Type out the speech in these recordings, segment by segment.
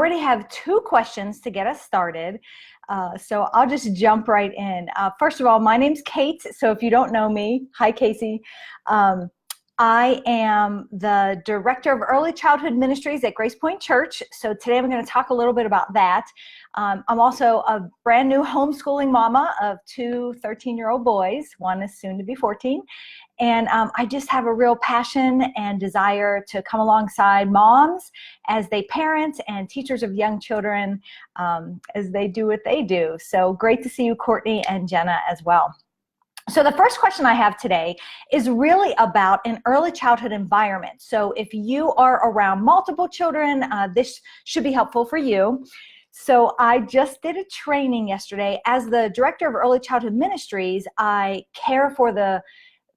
Already have two questions to get us started. So I'll just jump right in. First of all, my name's Kate. So if you don't know me, hi Casey. I am the Director of Early Childhood Ministries at Grace Point Church. So today I'm going to talk a little bit about that. I'm also a brand new homeschooling mama of two 13-year-old boys. One is soon to be 14. And I just have a real passion and desire to come alongside moms as they parent and teachers of young children as they do what they do. So great to see you, Courtney and Jenna, as well. So the first question I have today is really about an early childhood environment. So if you are around multiple children, this should be helpful for you. So I just did a training yesterday. As the Director of Early Childhood Ministries, I care for the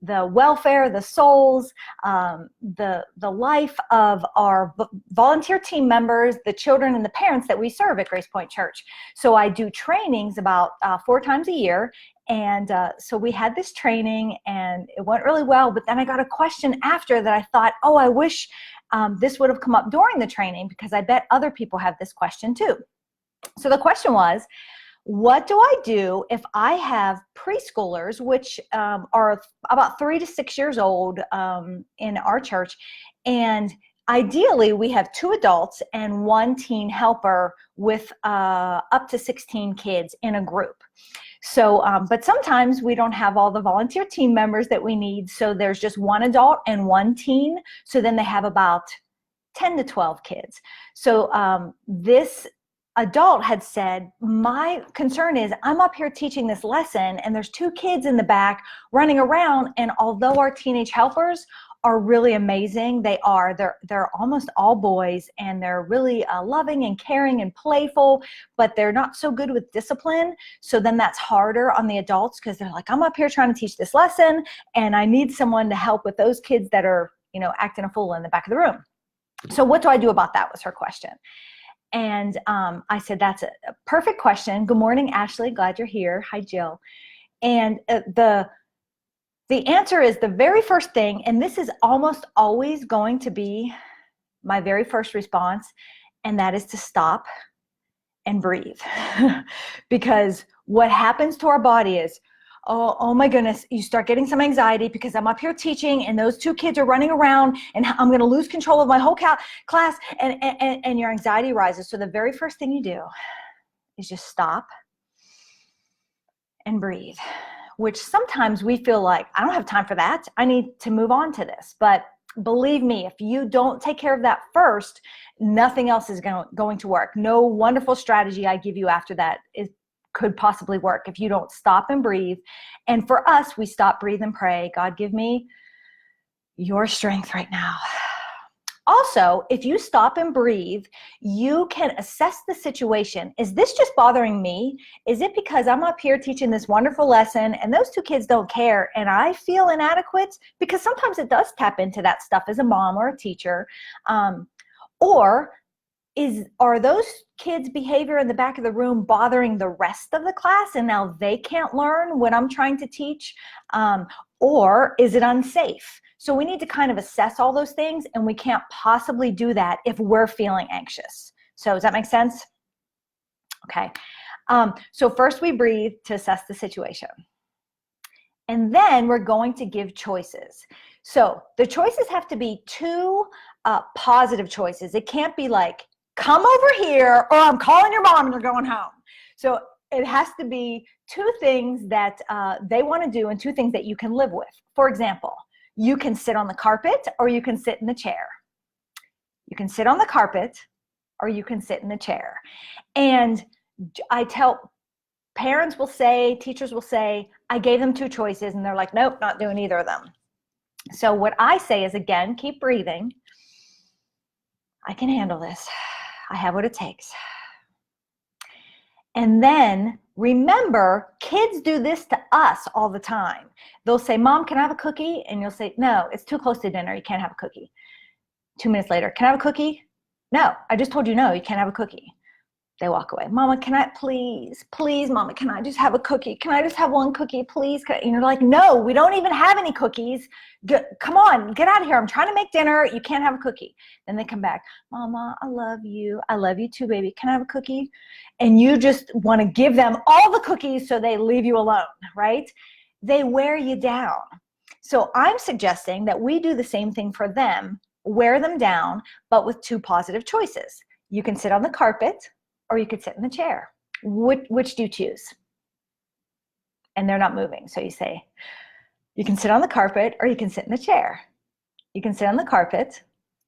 welfare, the souls, the life of our volunteer team members, the children and the parents that we serve at Grace Point Church. So I do trainings about 4 times a year. And so we had this training and it went really well, but then I got a question after that I thought, oh, I wish this would have come up during the training because I bet other people have this question too. So the question was, what do I do if I have preschoolers, which are about 3 to 6 years old in our church, and ideally we have 2 adults and 1 teen helper with up to 16 kids in a group. So, but sometimes we don't have all the volunteer team members that we need, so there's just 1 adult and 1 teen, so then they have about 10 to 12 kids. So this adult had said, my concern is I'm up here teaching this lesson and there's 2 kids in the back running around, and although our teenage helpers are really amazing, they're almost all boys and they're really loving and caring and playful, but they're not so good with discipline. So then that's harder on the adults because they're like, I'm up here trying to teach this lesson and I need someone to help with those kids that are, acting a fool in the back of the room. So what do I do about that was her question. And I said, that's a perfect question. Good morning, Ashley. Glad you're here. Hi, Jill. And the answer is the very first thing, and this is almost always going to be my very first response, and that is to stop and breathe. Because what happens to our body is, oh my goodness, you start getting some anxiety because I'm up here teaching and those 2 kids are running around and I'm going to lose control of my whole class, and your anxiety rises. So the very first thing you do is just stop and breathe, which sometimes we feel like, I don't have time for that. I need to move on to this. But believe me, if you don't take care of that first, nothing else is going to work. No wonderful strategy I give you after that could possibly work if you don't stop and breathe. And for us, we stop, breathe, and pray. God, give me your strength right now. Also, if you stop and breathe, you can assess the situation. Is this just bothering me? Is it because I'm up here teaching this wonderful lesson and those 2 kids don't care and I feel inadequate? Because sometimes it does tap into that stuff as a mom or a teacher. Or are those kids' behavior in the back of the room bothering the rest of the class and now they can't learn what I'm trying to teach? Or is it unsafe? So we need to kind of assess all those things, and we can't possibly do that if we're feeling anxious. So does that make sense? Okay. So first we breathe to assess the situation. And then we're going to give choices. So the choices have to be 2 positive choices. It can't be like, come over here or I'm calling your mom and you're going home. So it has to be 2 things that they want to do and 2 things that you can live with. For example, you can sit on the carpet or you can sit in the chair. You can sit on the carpet or you can sit in the chair. And I tell parents will say, teachers will say, I gave them 2 choices and they're like, nope, not doing either of them. So what I say is, again, keep breathing. I can handle this. I have what it takes. And then remember, kids do this to us all the time. They'll say, Mom, can I have a cookie? And you'll say, no, it's too close to dinner. You can't have a cookie. 2 minutes later, can I have a cookie? No, I just told you no, you can't have a cookie. They walk away. Mama, can I please, Mama, can I just have a cookie? Can I just have one cookie, please? And you're like, no, we don't even have any cookies. Come on, get out of here. I'm trying to make dinner. You can't have a cookie. Then they come back. Mama, I love you. I love you too, baby. Can I have a cookie? And you just want to give them all the cookies so they leave you alone, right? They wear you down. So I'm suggesting that we do the same thing for them, wear them down, but with two positive choices. You can sit on the carpet or you could sit in the chair. Which do you choose? And they're not moving. So you say, you can sit on the carpet or you can sit in the chair. You can sit on the carpet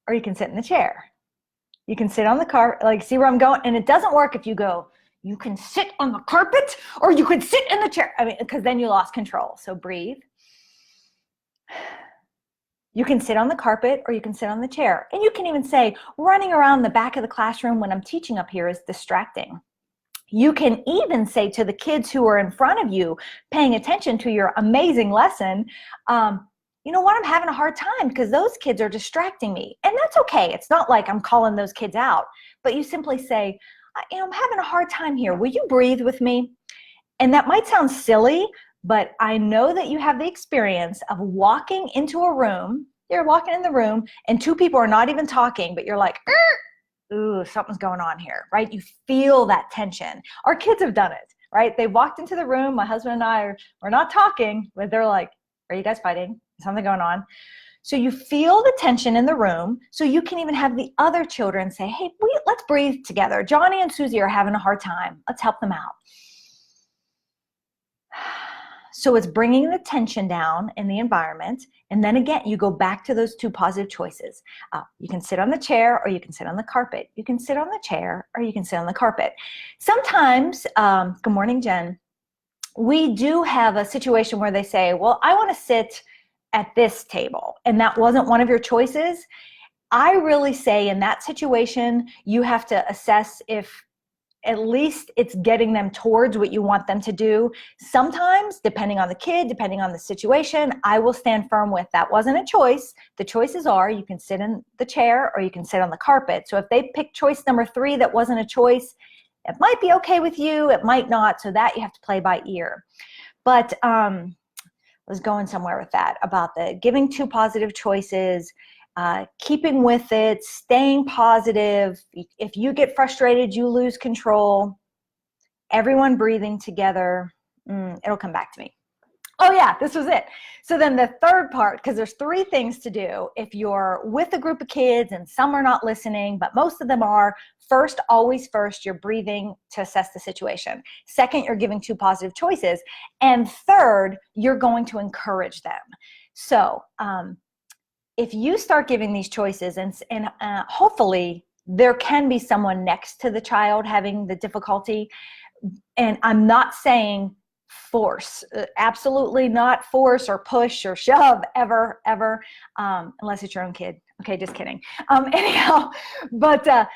or you can sit in the chair. You can sit on the carpet, like, see where I'm going? And it doesn't work if you go, you can sit on the carpet or you could sit in the chair. I mean, because then you lost control. So breathe. You can sit on the carpet or you can sit on the chair. And you can even say, running around the back of the classroom when I'm teaching up here is distracting. You can even say to the kids who are in front of you, paying attention to your amazing lesson, you know what, I'm having a hard time because those kids are distracting me. And that's okay. It's not like I'm calling those kids out, but you simply say, I'm having a hard time here. Will you breathe with me? And that might sound silly, but I know that you have the experience of walking into a room, you're walking in the room, and two people are not even talking, but you're like, ooh, something's going on here, right? You feel that tension. Our kids have done it, right? They walked into the room, my husband and I we're not talking, but they're like, are you guys fighting? Is something going on? So you feel the tension in the room, so you can even have the other children say, hey, let's breathe together. Johnny and Susie are having a hard time. Let's help them out. So it's bringing the tension down in the environment. And then again, you go back to those two positive choices. You can sit on the chair or you can sit on the carpet. You can sit on the chair or you can sit on the carpet. Sometimes, good morning, Jen, we do have a situation where they say, well, I want to sit at this table. And that wasn't one of your choices. I really say in that situation, you have to assess if at least it's getting them towards what you want them to do. Sometimes, depending on the kid, depending on the situation, I will stand firm with that wasn't a choice. The choices are you can sit in the chair or you can sit on the carpet. So if they pick choice number 3 that wasn't a choice, it might be okay with you, it might not, so that you have to play by ear. But I was going somewhere with that about the giving two positive choices, keeping with it, staying positive. If you get frustrated, you lose control. Everyone breathing together. It'll come back to me. Oh yeah, this was it. So then the third part, because there's 3 things to do if you're with a group of kids and some are not listening, but most of them are. First, always first, you're breathing to assess the situation. Second, you're giving 2 positive choices. And third, you're going to encourage them. So if you start giving these choices, and hopefully there can be someone next to the child having the difficulty, and I'm not saying force, absolutely not force or push or shove ever, unless it's your own kid. Okay, just kidding. Anyhow, but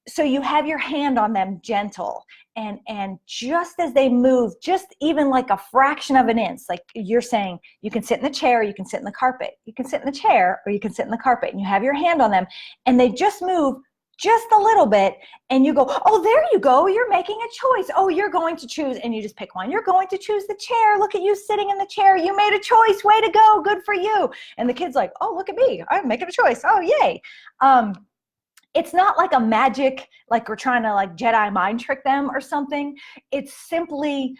so you have your hand on them, gentle, and just as they move, just even like a fraction of an inch, like you're saying, you can sit in the chair, or you can sit in the carpet. You can sit in the chair, or you can sit in the carpet, and you have your hand on them, and they just move just a little bit, and you go, oh, there you go, you're making a choice. Oh, you're going to choose, and you just pick one. You're going to choose the chair. Look at you sitting in the chair. You made a choice. Way to go. Good for you. And the kid's like, oh, look at me. I'm making a choice. Oh, yay. It's not like a magic, like we're trying to like Jedi mind trick them or something. It's simply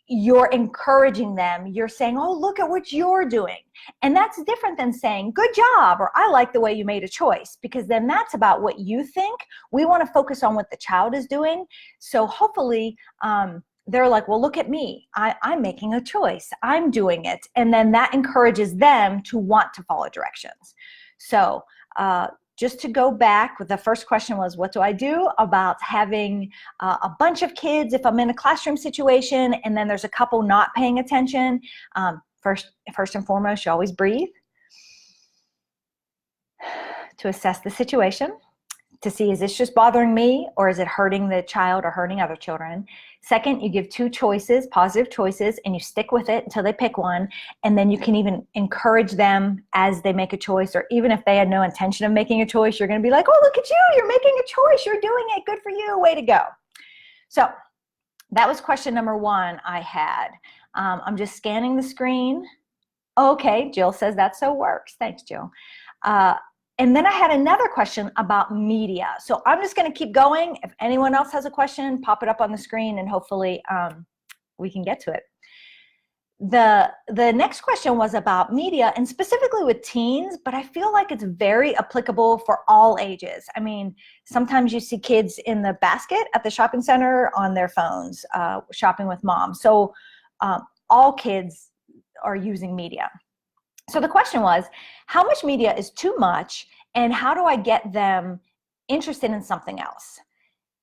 you're encouraging them. You're saying, oh, look at what you're doing. And that's different than saying, good job, or I like the way you made a choice, because then that's about what you think. We want to focus on what the child is doing. So hopefully they're like, well, look at me. I'm making a choice. I'm doing it. And then that encourages them to want to follow directions. So just to go back, the first question was, what do I do about having a bunch of kids if I'm in a classroom situation and then there's a couple not paying attention? First and foremost, you always breathe to assess the situation, to see, is this just bothering me, or is it hurting the child or hurting other children? Second, you give 2 choices, positive choices, and you stick with it until they pick one. And then you can even encourage them as they make a choice, or even if they had no intention of making a choice, you're going to be like, oh, look at you, you're making a choice, you're doing it, good for you, way to go. So that was question number one I had. I'm just scanning the screen. Okay, Jill says that so works. Thanks, Jill. And then I had another question about media. So I'm just going to keep going. If anyone else has a question, pop it up on the screen and hopefully we can get to it. The next question was about media and specifically with teens, but I feel like it's very applicable for all ages. I mean, sometimes you see kids in the basket at the shopping center on their phones, shopping with mom. So all kids are using media. So the question was, how much media is too much and how do I get them interested in something else?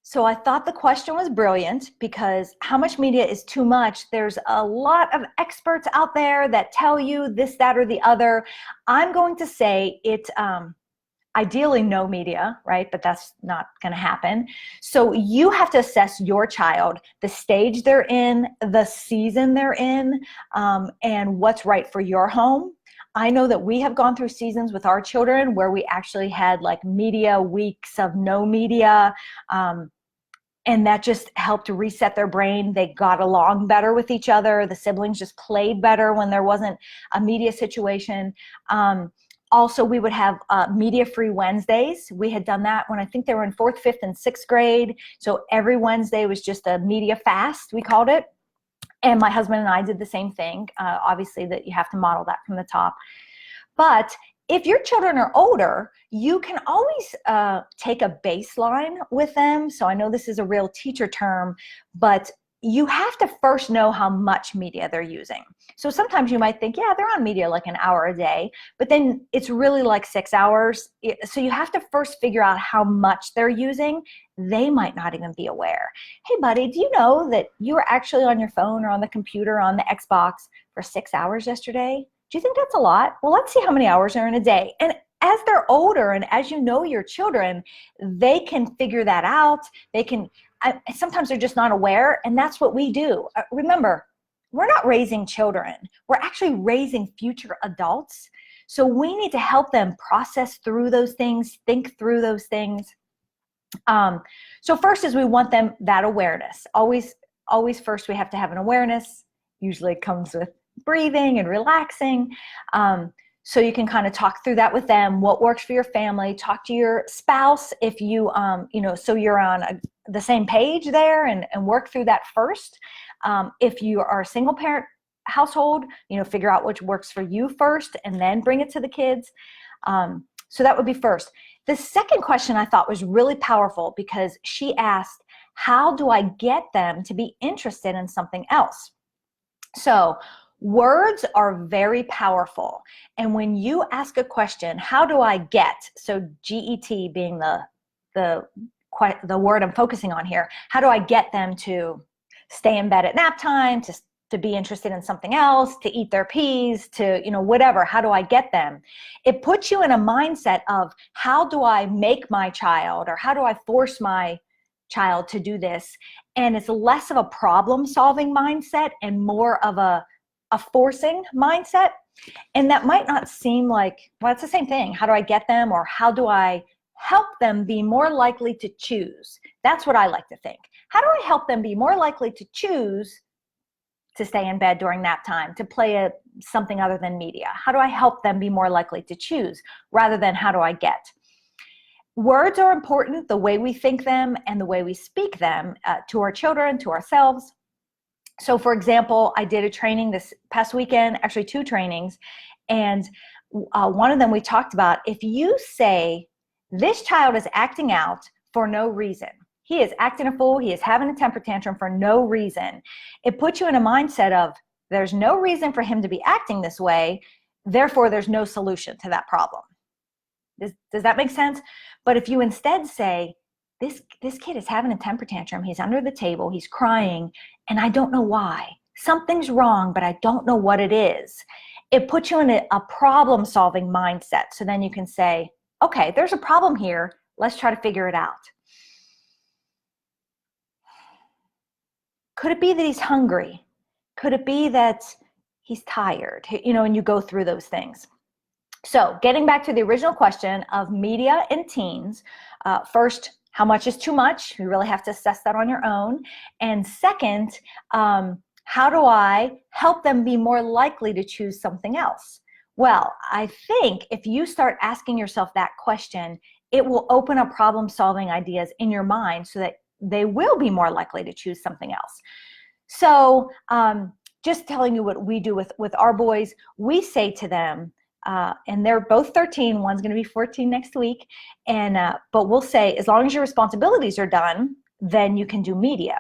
So I thought the question was brilliant because how much media is too much? There's a lot of experts out there that tell you this, that, or the other. I'm going to say it, ideally no media, right? But that's not going to happen. So you have to assess your child, the stage they're in, the season they're in, and what's right for your home. I know that we have gone through seasons with our children where we actually had like media weeks of no media, and that just helped to reset their brain. They got along better with each other. The siblings just played better when there wasn't a media situation. Also, we would have media-free Wednesdays. We had done that when I think they were in 4th, 5th, and 6th grade. So every Wednesday was just a media fast, we called it. And my husband and I did the same thing. Obviously, that you have to model that from the top. But if your children are older, you can always take a baseline with them. So I know this is a real teacher term, but you have to first know how much media they're using. So sometimes you might think, yeah, they're on media like an hour a day, but then it's really like 6 hours. So you have to first figure out how much they're using. They might not even be aware. Hey, buddy, do you know that you were actually on your phone or on the computer or on the Xbox for 6 hours yesterday? Do you think that's a lot? Well, let's see how many hours are in a day. And as they're older and as you know your children, they can figure that out. They can, sometimes they're just not aware, and that's what we do. Remember, we're not raising children. We're actually raising future adults. So we need to help them process through those things, think through those things. So first is we want them that awareness. Always first we have to have an awareness. Usually it comes with breathing and relaxing. So you can kind of talk through that with them, what works for your family, talk to your spouse if you, so you're on the same page there and work through that first. If you are a single parent household, figure out which works for you first and then bring it to the kids. So that would be first. The second question I thought was really powerful because she asked, how do I get them to be interested in something else? So words are very powerful. And when you ask a question, how do I get, so GET being the word I'm focusing on here, how do I get them to stay in bed at nap time, to be interested in something else, to eat their peas, to, whatever, how do I get them? It puts you in a mindset of how do I make my child or how do I force my child to do this? And it's less of a problem-solving mindset and more of a forcing mindset. And that might not seem like, well, it's the same thing. How do I get them, or how do I help them be more likely to choose? That's what I like to think. How do I help them be more likely to choose to stay in bed during nap time, to play something other than media? How do I help them be more likely to choose rather than how do I get? Words are important, the way we think them and the way we speak them to our children, to ourselves. So for example, I did a training this past weekend, actually 2 trainings, and one of them we talked about, if you say, this child is acting out for no reason, he is acting a fool, he is having a temper tantrum for no reason, it puts you in a mindset of, there's no reason for him to be acting this way, therefore there's no solution to that problem. Does that make sense? But if you instead say, this kid is having a temper tantrum, he's under the table, he's crying, and I don't know why. Something's wrong, but I don't know what it is. It puts you in a problem-solving mindset. So then you can say, okay, there's a problem here. Let's try to figure it out. Could it be that he's hungry? Could it be that he's tired? And you go through those things. So getting back to the original question of media and teens, first, how much is too much? You really have to assess that on your own. And second, how do I help them be more likely to choose something else? Well, I think if you start asking yourself that question, it will open up problem-solving ideas in your mind so that they will be more likely to choose something else. So just telling you what we do with our boys, we say to them, and they're both 13, one's going to be 14 next week, and but we'll say, as long as your responsibilities are done, then you can do media.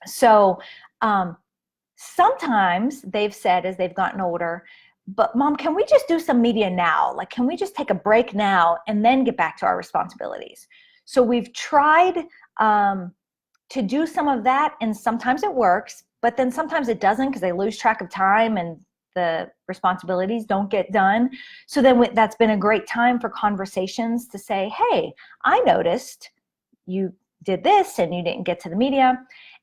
So sometimes they've said, as they've gotten older, but Mom, can we just do some media now? Like, can we just take a break now and then get back to our responsibilities? So we've tried to do some of that, and sometimes it works, but then sometimes it doesn't because they lose track of time and the responsibilities don't get done. So then that's been a great time for conversations to say, hey, I noticed you did this and you didn't get to the media.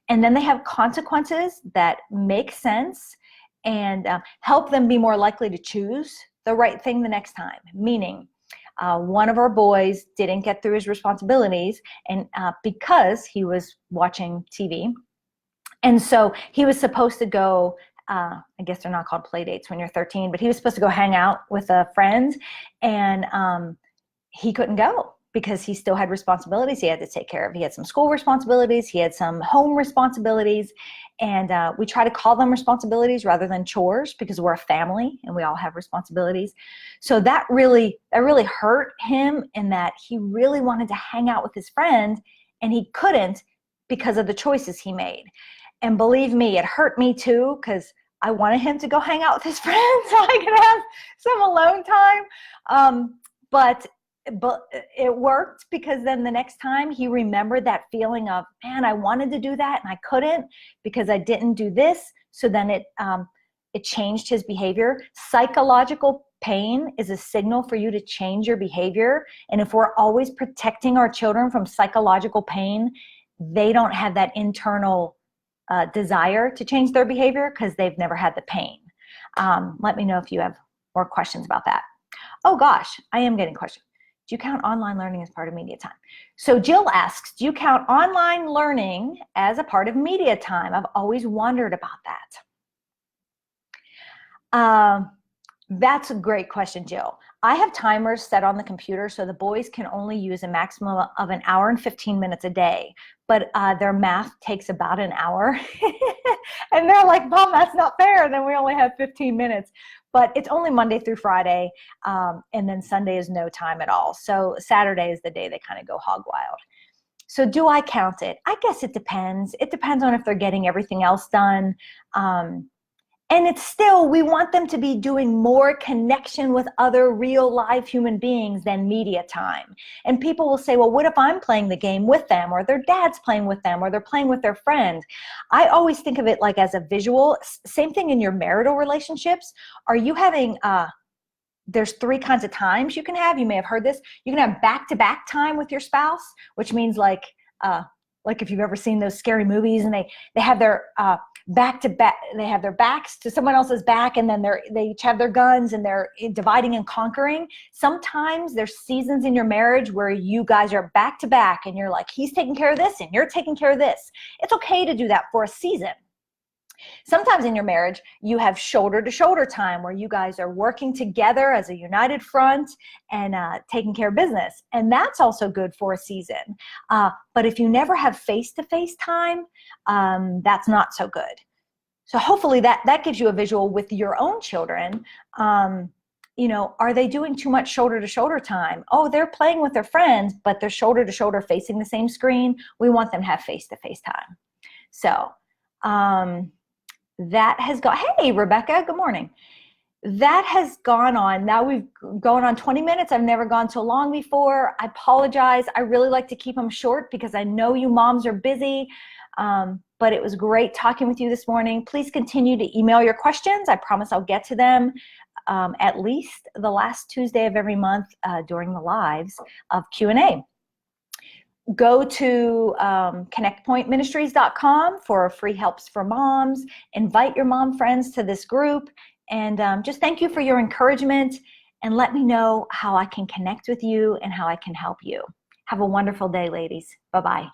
And then they have consequences that make sense and help them be more likely to choose the right thing the next time. Meaning, one of our boys didn't get through his responsibilities and because he was watching TV. And so he was supposed to go, I guess they're not called play dates when you're 13, but he was supposed to go hang out with a friend, and he couldn't go because he still had responsibilities he had to take care of. He had some school responsibilities, he had some home responsibilities, and we try to call them responsibilities rather than chores because we're a family and we all have responsibilities. So that really hurt him, in that he really wanted to hang out with his friend and he couldn't because of the choices he made. And believe me, it hurt me too, because I wanted him to go hang out with his friends so I could have some alone time. But it worked, because then the next time he remembered that feeling of, man, I wanted to do that and I couldn't because I didn't do this. So then it changed his behavior. Psychological pain is a signal for you to change your behavior. And if we're always protecting our children from psychological pain, they don't have that internal desire to change their behavior because they've never had the pain. Let me know if you have more questions about that. Oh gosh, I am getting questions. Do you count online learning as part of media time? So Jill asks, do you count online learning as a part of media time? I've always wondered about that. That's a great question, Jill. I have timers set on the computer so the boys can only use a maximum of an hour and 15 minutes a day, but their math takes about an hour. And they're like, Mom, that's not fair. Then we only have 15 minutes. But it's only Monday through Friday, and then Sunday is no time at all. So Saturday is the day they kind of go hog wild. So do I count it? I guess it depends. It depends on if they're getting everything else done. And it's still, we want them to be doing more connection with other real live human beings than media time. And people will say, well, what if I'm playing the game with them, or their dad's playing with them, or they're playing with their friend? I always think of it like as a visual. Same thing in your marital relationships. Are you having, there's 3 kinds of times you can have. You may have heard this. You can have back-to-back time with your spouse, which means like if you've ever seen those scary movies and they have their back to back, they have their backs to someone else's back, and then they each have their guns and they're dividing and conquering. Sometimes there's seasons in your marriage where you guys are back to back and you're like, he's taking care of this and you're taking care of this. It's okay to do that for a season. Sometimes in your marriage, you have shoulder to shoulder time where you guys are working together as a united front and taking care of business. And that's also good for a season. But if you never have face-to-face time, that's not so good. So hopefully that gives you a visual with your own children. You know, are they doing too much shoulder to shoulder time? Oh, they're playing with their friends, but they're shoulder to shoulder facing the same screen. We want them to have face-to-face time. So, that has gone, hey, Rebecca, good morning. That has gone on. Now we've gone on 20 minutes. I've never gone so long before. I apologize. I really like to keep them short because I know you moms are busy. But it was great talking with you this morning. Please continue to email your questions. I promise I'll get to them at least the last Tuesday of every month during the lives of Q&A. Go to connectpointministries.com for free helps for moms. Invite your mom friends to this group. And just thank you for your encouragement. And let me know how I can connect with you and how I can help you. Have a wonderful day, ladies. Bye-bye.